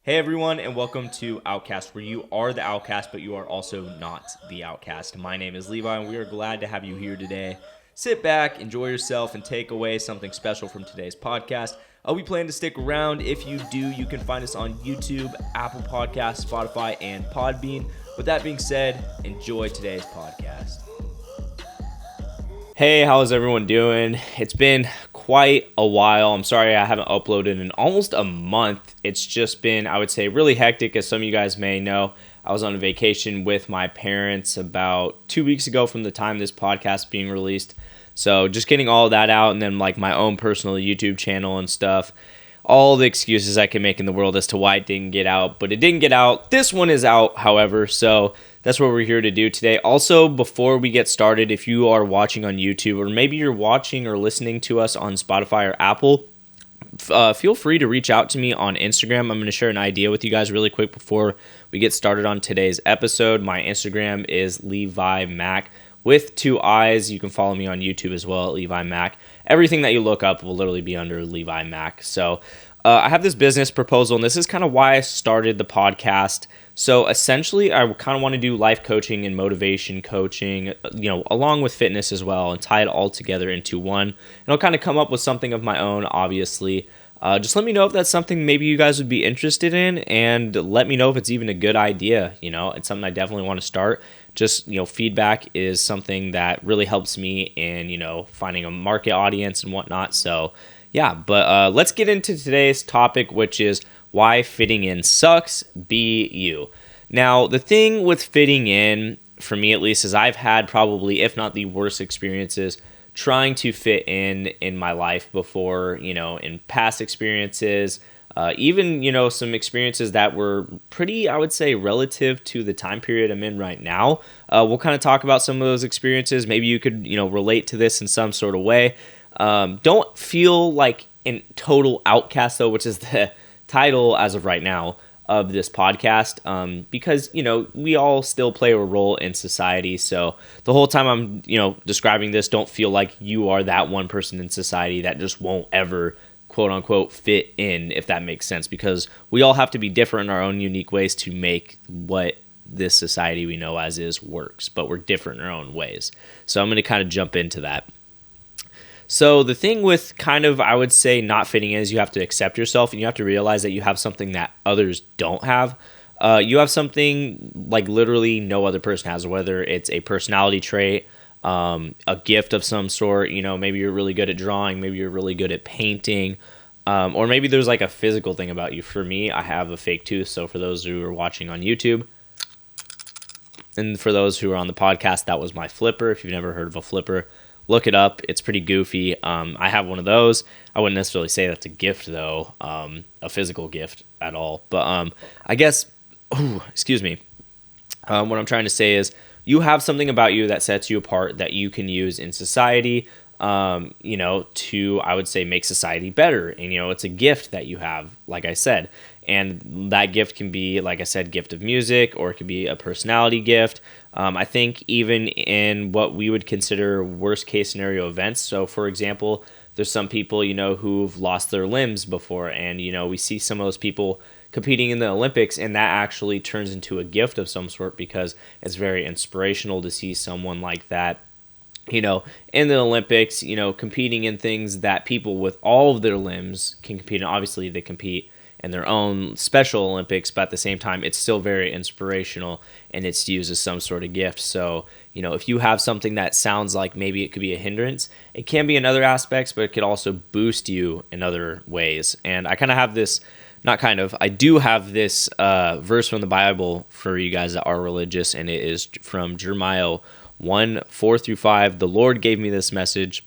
Hey everyone, and welcome to Outcast, where you are the outcast, but you are also not the outcast. My name is Levi, and we are glad to have you here today. Sit back, enjoy yourself, and take away something special from today's podcast. We plan to stick around. If you do, you can find us on YouTube, Apple Podcasts, Spotify, and Podbean. With that being said, enjoy today's podcast. Hey, how's everyone doing? It's been quite a while. I'm sorry I haven't uploaded in almost a month. It's just been, I would say, really hectic. As some of you guys may know, I was on a vacation with my parents about 2 weeks ago from the time this podcast being released. So just getting all of that out, and then like my own personal YouTube channel and stuff. All the excuses I can make in the world as to why it didn't get out, but it didn't get out. This one is out, however, so that's what we're here to do today. Also, before we get started, if you are watching on YouTube, or maybe you're watching or listening to us on Spotify or Apple, feel free to reach out to me on Instagram. I'm going to share an idea with you guys really quick before we get started on today's episode. My Instagram is Levi Mac with 2 eyes. You can follow me on YouTube as well at Levi Mac. Everything that you look up will literally be under Levi Mac. So I have this business proposal, and this is kind of why I started the podcast. So essentially, I kind of want to do life coaching and motivation coaching, along with fitness as well, and tie it all together into one. And I'll kind of come up with something of my own, obviously. Just let me know if that's something maybe you guys would be interested in, and let me know if it's even a good idea. It's something I definitely want to start. Just, feedback is something that really helps me in, finding a market audience and whatnot. So, yeah, but let's get into today's topic, which is why fitting in sucks. Be you. Now, the thing with fitting in, for me at least, is I've had probably, if not the worst experiences trying to fit in my life before, in past experiences, even, some experiences that were pretty, I would say, relative to the time period I'm in right now. We'll kind of talk about some of those experiences. Maybe you could, relate to this in some sort of way. Don't feel like a total outcast, though, which is the title as of right now of this podcast, because, we all still play a role in society. So the whole time I'm, describing this, don't feel like you are that one person in society that just won't ever, quote unquote, fit in, if that makes sense, because we all have to be different in our own unique ways to make what this society we know as is works, but we're different in our own ways. So I'm going to kind of jump into that. So the thing with kind of, I would say, not fitting in is you have to accept yourself, and you have to realize that you have something that others don't have. You have something like literally no other person has, whether it's a personality trait, a gift of some sort. Maybe you're really good at drawing, maybe you're really good at painting, or maybe there's like a physical thing about you. For me, I have a fake tooth. So for those who are watching on YouTube, and for those who are on the podcast, that was my flipper. If you've never heard of a flipper, look it up. It's pretty goofy. I have one of those. I wouldn't necessarily say that's a gift, though, a physical gift at all. But I guess, excuse me. What I'm trying to say is you have something about you that sets you apart that you can use in society, to, I would say, make society better. And, it's a gift that you have, like I said. And that gift can be, like I said, gift of music, or it could be a personality gift. I think even in what we would consider worst case scenario events. So, for example, there's some people, who've lost their limbs before. And, we see some of those people competing in the Olympics, and that actually turns into a gift of some sort, because it's very inspirational to see someone like that, in the Olympics, competing in things that people with all of their limbs can compete in. Obviously, they compete in their own special Olympics, but at the same time, it's still very inspirational, and it's used as some sort of gift. So, if you have something that sounds like maybe it could be a hindrance, it can be in other aspects, but it could also boost you in other ways. And I kind of have this, I do have this verse from the Bible for you guys that are religious, and it is from Jeremiah 1:4-5. The Lord gave me this message.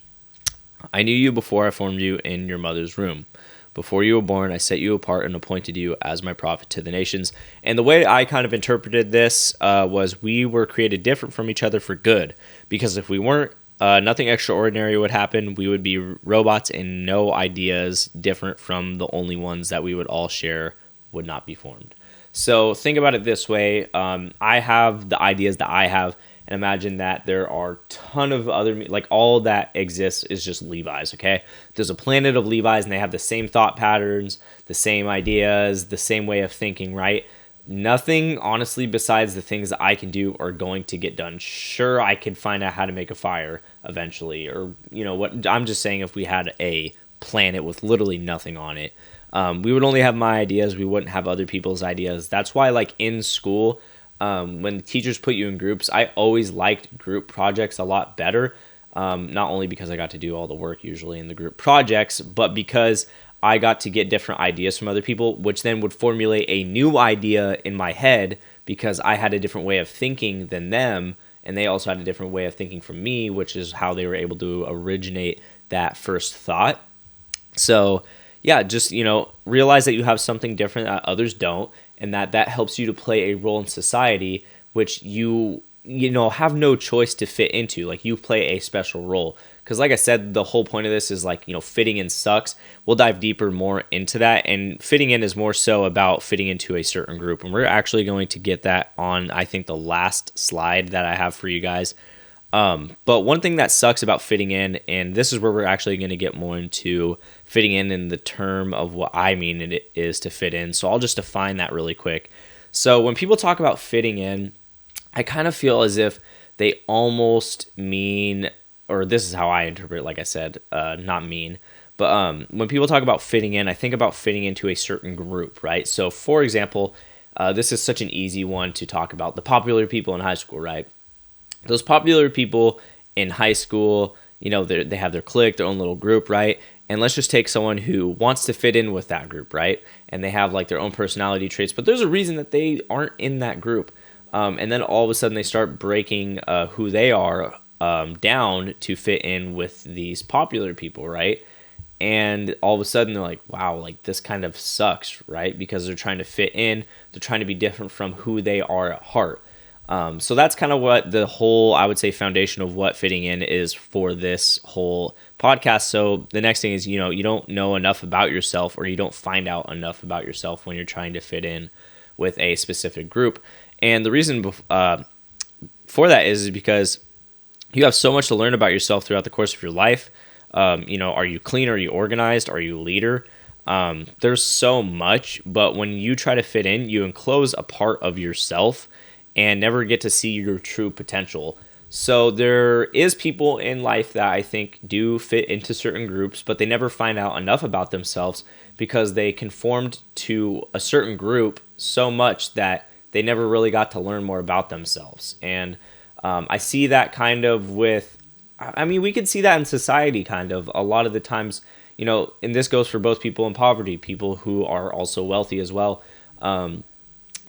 I knew you before I formed you in your mother's womb. Before you were born, I set you apart and appointed you as my prophet to the nations. And the way I kind of interpreted this was we were created different from each other for good. Because if we weren't, nothing extraordinary would happen. We would be robots, and no ideas different from the only ones that we would all share would not be formed. So think about it this way. I have the ideas that I have, and imagine that there are a ton of other, like all that exists is just Levi's, okay? There's a planet of Levi's and they have the same thought patterns, the same ideas, the same way of thinking, right? Nothing, honestly, besides the things that I can do are going to get done. Sure, I could find out how to make a fire eventually, or, what I'm just saying, if we had a planet with literally nothing on it, we would only have my ideas. We wouldn't have other people's ideas. That's why, like in school, when the teachers put you in groups, I always liked group projects a lot better. Not only because I got to do all the work usually in the group projects, but because I got to get different ideas from other people, which then would formulate a new idea in my head because I had a different way of thinking than them. And they also had a different way of thinking from me, which is how they were able to originate that first thought. So, yeah, just, realize that you have something different that others don't, and that helps you to play a role in society, which you have no choice to fit into. Like, you play a special role. Because like I said, the whole point of this is like, fitting in sucks. We'll dive deeper more into that. And fitting in is more so about fitting into a certain group. And we're actually going to get that on, I think, the last slide that I have for you guys. But one thing that sucks about fitting in, and this is where we're actually going to get more into fitting in the term of what I mean it is to fit in. So I'll just define that really quick. So when people talk about fitting in, I kind of feel as if they almost mean, or this is how I interpret it, like I said, not mean. But when people talk about fitting in, I think about fitting into a certain group, right? So for example, this is such an easy one to talk about. The popular people in high school, right? Those popular people in high school, they have their clique, their own little group, right? And let's just take someone who wants to fit in with that group, right? And they have like their own personality traits, but there's a reason that they aren't in that group. And then all of a sudden they start breaking who they are down to fit in with these popular people, right? And all of a sudden they're like, wow, like this kind of sucks, right? Because they're trying to fit in, they're trying to be different from who they are at heart. So that's kind of what the whole, I would say, foundation of what fitting in is for this whole podcast. So the next thing is, you don't know enough about yourself, or you don't find out enough about yourself when you're trying to fit in with a specific group. And the reason for that is because you have so much to learn about yourself throughout the course of your life. Are you clean? Are you organized? Are you a leader? There's so much, but when you try to fit in, you enclose a part of yourself and never get to see your true potential. So there is people in life that I think do fit into certain groups, but they never find out enough about themselves because they conformed to a certain group so much that they never really got to learn more about themselves. And I see that kind of we could see that in society kind of a lot of the times, and this goes for both people in poverty, people who are also wealthy as well.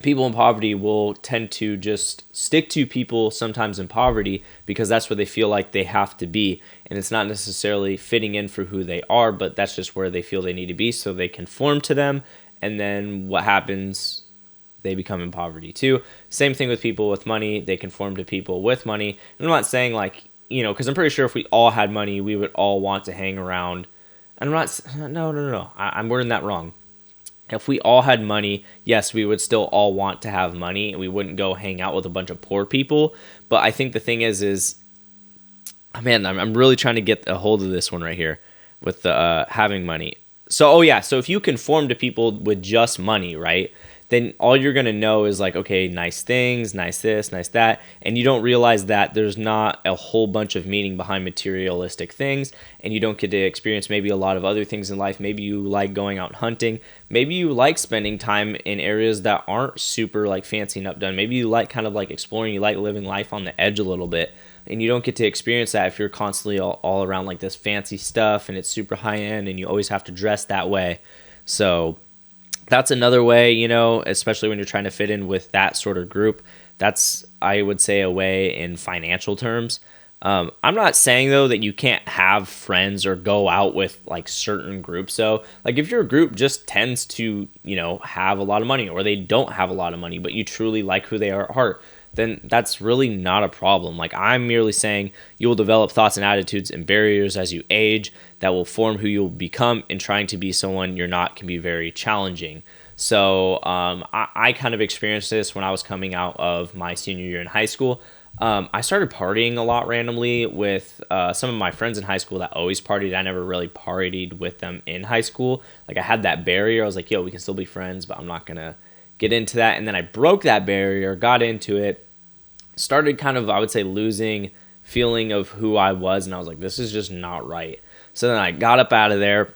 People in poverty will tend to just stick to people sometimes in poverty because that's where they feel like they have to be. And it's not necessarily fitting in for who they are, but that's just where they feel they need to be. So they conform to them. And then what happens? They become in poverty too. Same thing with people with money. They conform to people with money. And I'm not saying like, because I'm pretty sure if we all had money, we would all want to hang around. And no. I'm wording that wrong. If we all had money, yes, we would still all want to have money, and we wouldn't go hang out with a bunch of poor people. But I think the thing is, man, I'm really trying to get a hold of this one right here with the having money. So if you conform to people with just money, right, then all you're going to know is like, okay, nice things, nice this, nice that. And you don't realize that there's not a whole bunch of meaning behind materialistic things. And you don't get to experience maybe a lot of other things in life. Maybe you like going out hunting. Maybe you like spending time in areas that aren't super like fancy and updone. Maybe you like kind of like exploring. You like living life on the edge a little bit. And you don't get to experience that if you're constantly all around like this fancy stuff and it's super high end and you always have to dress that way. So that's another way, especially when you're trying to fit in with that sort of group. That's, I would say, a way in financial terms. I'm not saying, though, that you can't have friends or go out with, like, certain groups. So, like, if your group just tends to, have a lot of money or they don't have a lot of money, but you truly like who they are at heart, then that's really not a problem. Like, I'm merely saying you will develop thoughts and attitudes and barriers as you age that will form who you'll become, and trying to be someone you're not can be very challenging. So I kind of experienced this when I was coming out of my senior year in high school. I started partying a lot randomly with some of my friends in high school that always partied. I never really partied with them in high school. Like I had that barrier. I was like, yo, we can still be friends, but I'm not going to get into that. And then I broke that barrier, got into it, started kind of, I would say, losing feeling of who I was. And I was like, this is just not right. So then I got up out of there.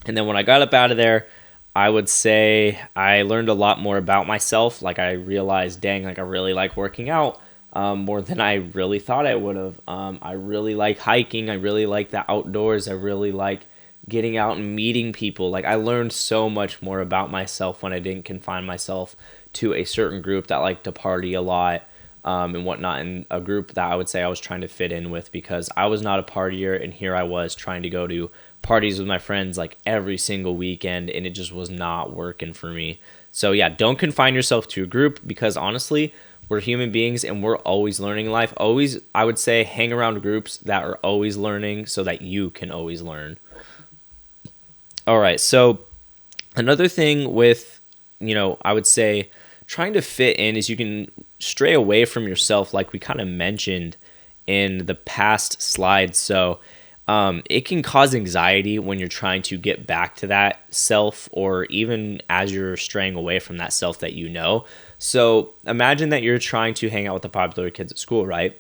And then when I got up out of there, I would say I learned a lot more about myself. Like I realized, dang, like I really like working out more than I really thought I would have. I really like hiking. I really like the outdoors. I really like getting out and meeting people. Like I learned so much more about myself when I didn't confine myself to a certain group that liked to party a lot and whatnot, and a group that I would say I was trying to fit in with because I was not a partier, and here I was trying to go to parties with my friends like every single weekend, and it just was not working for me. So yeah, don't confine yourself to a group because honestly, we're human beings and we're always learning in life. Always, I would say, hang around groups that are always learning so that you can always learn. All right, so another thing with, I would say trying to fit in is you can stray away from yourself, like we kind of mentioned in the past slides. So it can cause anxiety when you're trying to get back to that self, or even as you're straying away from that self that you know. So imagine that you're trying to hang out with the popular kids at school, right?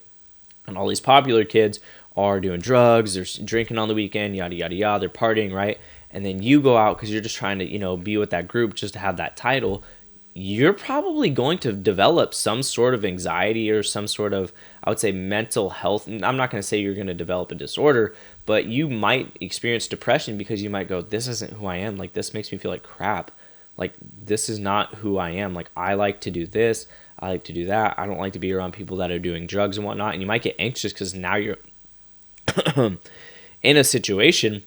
And all these popular kids are doing drugs, they're drinking on the weekend, yada, yada, yada, they're partying, right? And then you go out because you're just trying to, be with that group just to have that title. You're probably going to develop some sort of anxiety or some sort of, I would say, mental health. I'm not going to say you're going to develop a disorder, but you might experience depression because you might go, this isn't who I am. Like, this makes me feel like crap. Like, this is not who I am. Like, I like to do this. I like to do that. I don't like to be around people that are doing drugs and whatnot. And you might get anxious because now you're in a situation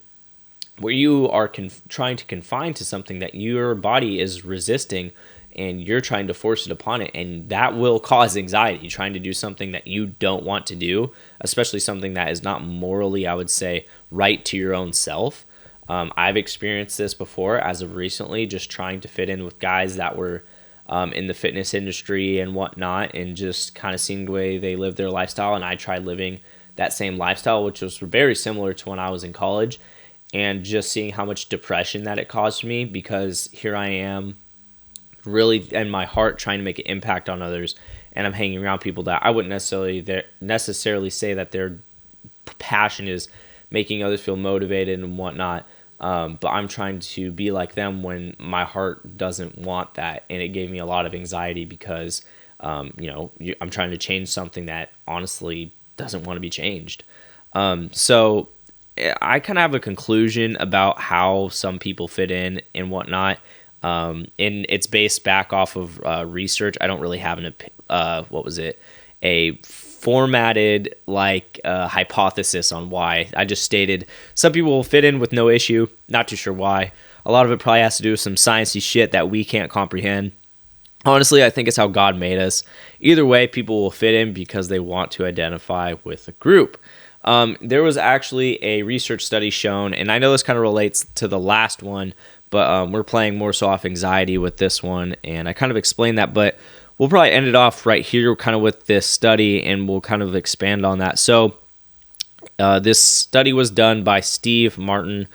where you are trying to confine to something that your body is resisting, and you're trying to force it upon it, and that will cause anxiety, trying to do something that you don't want to do, especially something that is not morally, I would say, right to your own self. I've experienced this before as of recently, just trying to fit in with guys that were in the fitness industry and whatnot, and just kind of seeing the way they live their lifestyle, and I tried living that same lifestyle, which was very similar to when I was in college, and just seeing how much depression that it caused me, because here I am really in my heart trying to make an impact on others, and I'm hanging around people that I wouldn't necessarily say that their passion is making others feel motivated and whatnot, but I'm trying to be like them when my heart doesn't want that, and it gave me a lot of anxiety because I'm trying to change something that honestly doesn't want to be changed. So I kind of have a conclusion about how some people fit in and whatnot. And it's based back off of research. I don't really have a formatted hypothesis on why. I just stated some people will fit in with no issue. Not too sure why. A lot of it probably has to do with some sciencey shit that we can't comprehend. Honestly, I think it's how God made us. Either way, people will fit in because they want to identify with a group. There was actually a research study shown, and I know this kind of relates to the last one, but we're playing more so off anxiety with this one, and I kind of explained that, but we'll probably end it off right here kind of with this study, and we'll kind of expand on that. So this study was done by Steve Martin.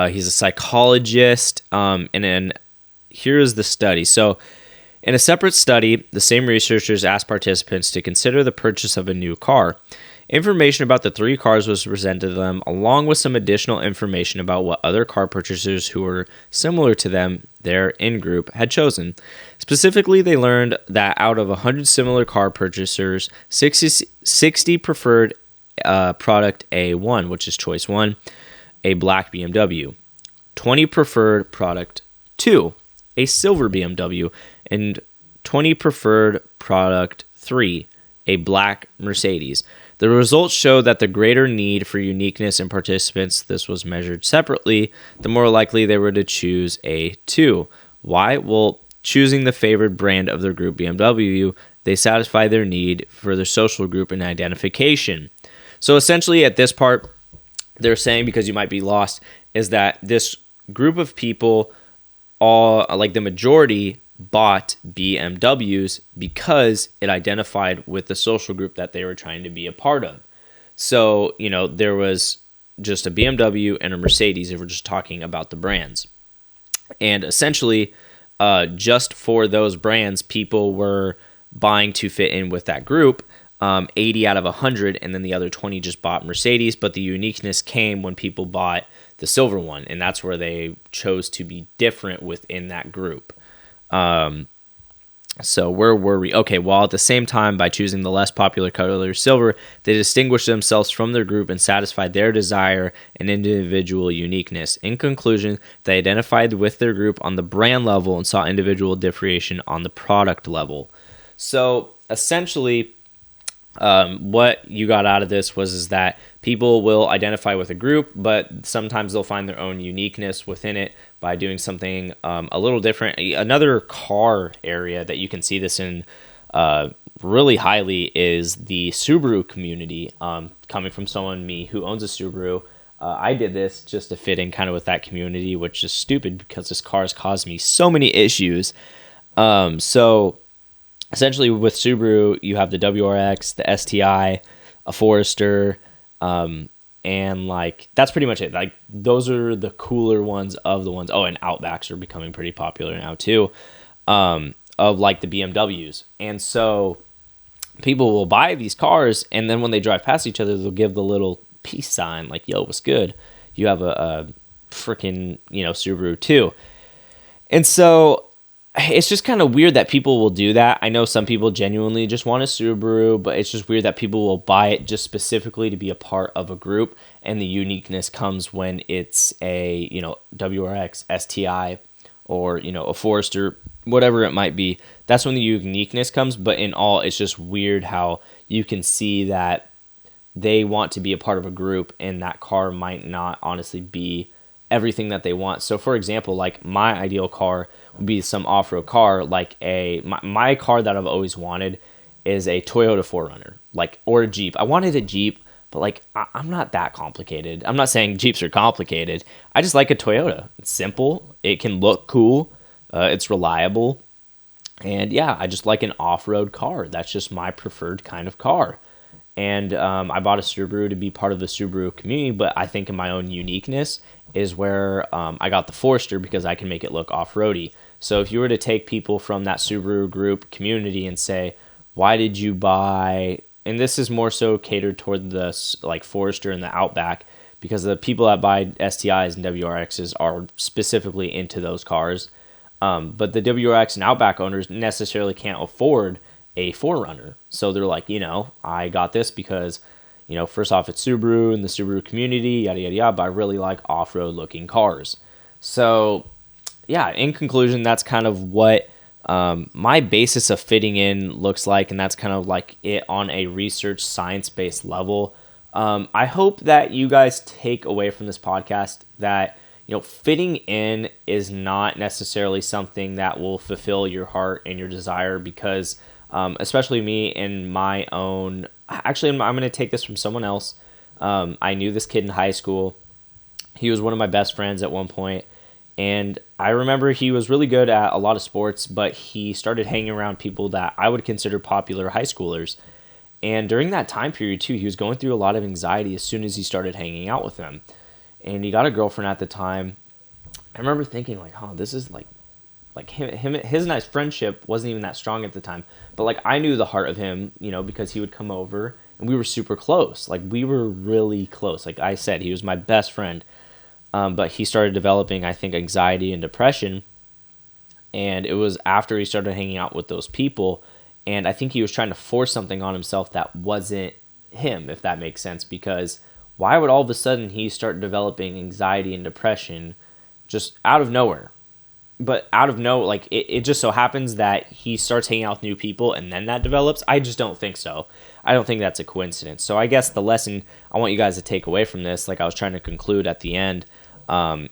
He's a psychologist, and then here's the study. So in a separate study, the same researchers asked participants to consider the purchase of a new car. Information about the three cars was presented to them, along with some additional information about what other car purchasers who were similar to them, their in-group, had chosen. Specifically, they learned that out of 100 similar car purchasers, 60 preferred product A1, which is choice 1, a black BMW. 20 preferred product 2, a silver BMW, and 20 preferred product 3, a black Mercedes. The results show that the greater need for uniqueness in participants, this was measured separately, the more likely they were to choose A2. Why? Well, choosing the favored brand of their group BMW, they satisfy their need for their social group and identification. So essentially at this part, they're saying, because you might be lost, is that this group of people, all like the majority, bought BMWs because it identified with the social group that they were trying to be a part of. So, there was just a BMW and a Mercedes if we're just talking about the brands. And essentially, just for those brands, people were buying to fit in with that group, 80 out of 100, and then the other 20 just bought Mercedes. But the uniqueness came when people bought the silver one, and that's where they chose to be different within that group. So where were we? Okay, while at the same time, by choosing the less popular color silver, they distinguished themselves from their group and satisfied their desire and individual uniqueness. In conclusion, they identified with their group on the brand level and saw individual differentiation on the product level. So essentially, what you got out of this is that people will identify with a group, but sometimes they'll find their own uniqueness within it by doing something a little different. Another car area that you can see this in really highly is the Subaru community. Coming from me who owns a Subaru, I did this just to fit in kind of with that community, which is stupid because this car has caused me so many issues. So essentially with Subaru, you have the WRX, the STI, a Forester, and that's pretty much it. Like those are the cooler ones of the ones. Oh, and Outbacks are becoming pretty popular now too, of like the BMWs. And so people will buy these cars, and then when they drive past each other, they'll give the little peace sign, like, yo, what's good? You have a freaking, Subaru too. And so it's just kind of weird that people will do that. I know some people genuinely just want a Subaru, but it's just weird that people will buy it just specifically to be a part of a group. And the uniqueness comes when it's a, WRX, STI, or, a Forester, whatever it might be. That's when the uniqueness comes. But in all, it's just weird how you can see that they want to be a part of a group and that car might not honestly be everything that they want. So for example, like my ideal car would be some off-road car, like my car that I've always wanted is a Toyota 4Runner, or a Jeep. I wanted a Jeep, but I'm not that complicated. I'm not saying Jeeps are complicated. I just like a Toyota. It's simple. It can look cool. It's reliable. And yeah, I just like an off-road car. That's just my preferred kind of car. And I bought a Subaru to be part of the Subaru community, but I think in my own uniqueness is where I got the Forester because I can make it look off-roady. So if you were to take people from that Subaru group community and say, why did you buy, and this is more so catered toward the Forester and the Outback, because the people that buy STIs and WRXs are specifically into those cars. But the WRX and Outback owners necessarily can't afford a 4Runner. So they're like, I got this because, first off, it's Subaru and the Subaru community, yada, yada, yada, but I really like off-road looking cars. So yeah, in conclusion, that's kind of what my basis of fitting in looks like, and that's kind of like it on a research science-based level. I hope that you guys take away from this podcast that, fitting in is not necessarily something that will fulfill your heart and your desire because especially me in my own, actually, I'm going to take this from someone else. I knew this kid in high school. He was one of my best friends at one point, and I remember he was really good at a lot of sports, but he started hanging around people that I would consider popular high schoolers. And during that time period too, he was going through a lot of anxiety as soon as he started hanging out with them. And he got a girlfriend at the time. I remember thinking this is his and I's friendship wasn't even that strong at the time, but I knew the heart of him, because he would come over and we were super close. We were really close. Like I said, he was my best friend. But he started developing, I think, anxiety and depression. And it was after he started hanging out with those people. And I think he was trying to force something on himself that wasn't him, if that makes sense. Because why would all of a sudden he start developing anxiety and depression just out of nowhere? But out of it just so happens that he starts hanging out with new people and then that develops. I just don't think so. I don't think that's a coincidence. So I guess the lesson I want you guys to take away from this, like I was trying to conclude at the end,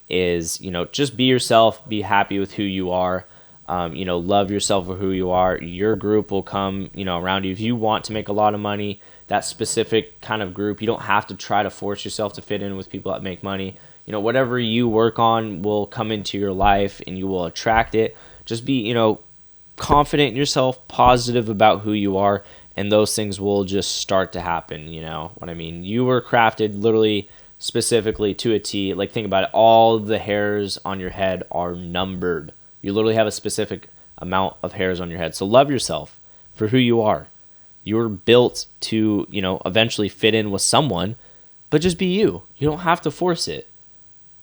is, just be yourself, be happy with who you are, love yourself for who you are. Your group will come, around you. If you want to make a lot of money, that specific kind of group, you don't have to try to force yourself to fit in with people that make money. Whatever you work on will come into your life and you will attract it. Just be, confident in yourself, positive about who you are, and those things will just start to happen. You know what I mean? You were crafted literally specifically to a T. Like, think about it. All the hairs on your head are numbered. You literally have a specific amount of hairs on your head. So love yourself for who you are. You were built to, eventually fit in with someone, but just be you. You don't have to force it.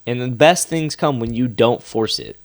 And the best things come when you don't force it.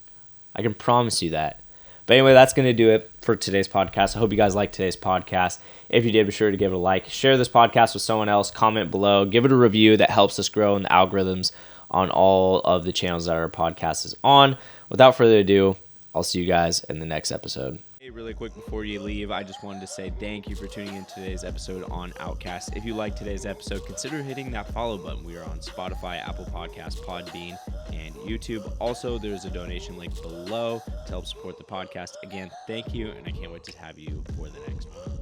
I can promise you that. But anyway, that's going to do it for today's podcast. I hope you guys liked today's podcast. If you did, be sure to give it a like. Share this podcast with someone else. Comment below. Give it a review. That helps us grow in the algorithms on all of the channels that our podcast is on. Without further ado, I'll see you guys in the next episode. Hey, really quick before you leave, I just wanted to say thank you for tuning in to today's episode on Outcast. If you liked today's episode, consider hitting that follow button. We are on Spotify, Apple Podcasts, Podbean, and YouTube. Also, there's a donation link below to help support the podcast. Again, thank you, and I can't wait to have you for the next one.